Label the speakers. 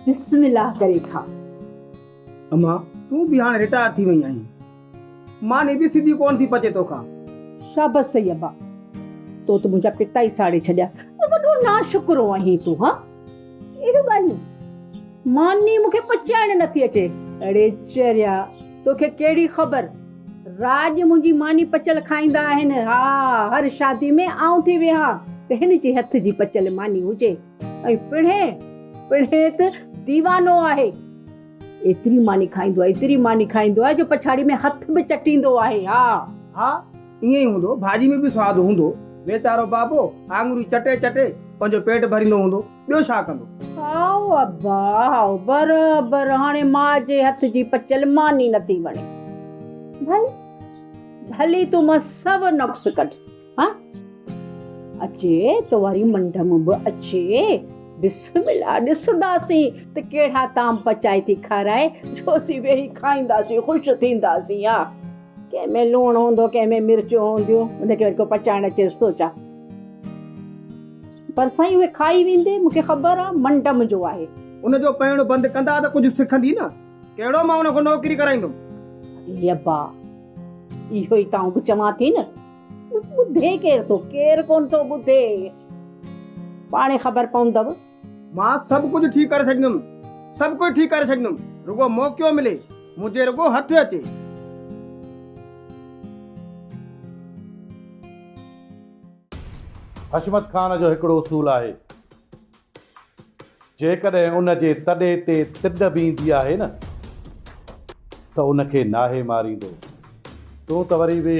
Speaker 1: बिस्मिल्लाह करे खा।
Speaker 2: अम्मा तू भी हाणे रिटायर थी वई आहीं, मानी बि सिधी कोन थी पचे तोखां।
Speaker 1: शाबाश अथई अब्बा, तो त मुंहिंजा पिता ई साड़े छॾिया। वॾो ना शुक्रो आहीं तूं। हाँ एॾो ॻाल्हियूं मानी मूंखे पचाइण नथी अचे। अड़े चरिया, तोखे कहिड़ी ख़बर, राज मुंहिंजी मानी पचल खाईंदा आहिनि। हा, हर शादी में आऊं थी वेहा त हिन जे हथ जी पचल मानी हुजे। ऐं पिणे त दीवानो आहे, एतिरी मानी खाईंदो आहे जो पछाड़ी में हथ बि चटींदो आहे।
Speaker 2: हा ईअं ई हूंदो, भाॼी में बि स्वादु हूंदो। वेचारो बाबो आङुरी चटे चटे पंहिंजो पेट भरींदो हूंदो, ॿियो छा कंदो।
Speaker 1: आओ अब्बा, आओ बराबर। हाणे मां जे हथ जी पचल मानी नथी वणे। भली तूं मां सभु नुक्स कढ। हाँ अचे तो वारी मंडम बि अचे। बिस्मिल्लाह, ॾिसंदासीं त कहिड़ा ताम पचाए थी खाराए, जोसी वेही खाईंदासीं, ख़ुशि थींदासीं। हा, कंहिंमें लूणु हूंदो, कंहिंमें मिर्चूं हूंदियूं, उनखे वरी को पचाइण अचेसि थो छा। पर साईं उहे खाई वेंदे, मूंखे ख़बर आहे मंडम जो आहे।
Speaker 2: उनजो पइणो बंदि कंदा त कुझु सिखंदी न। कहिड़ो मां उनखां नौकिरी कराईंदुमि।
Speaker 1: अब्बा इहो ई तां बि चवां थी न, ॿुधे केरु थो, केरु कोन थो ॿुधे। पाणे ख़बर पवंदव।
Speaker 2: मां सभु कुझु ठीकु करे छॾींदुमि, सभु कुझु ठीकु करे छॾींदुमि, रुगो मौक़ो मिले, मुंहिंजे रुगो हथु अचे।
Speaker 3: हशमत खान जो हिकिड़ो उसूल आहे, जेकॾहिं उन जे तॾे ते तिॾ बीहंदी आहे न त उनखे नाहे मारींदो। तूं त वरी बि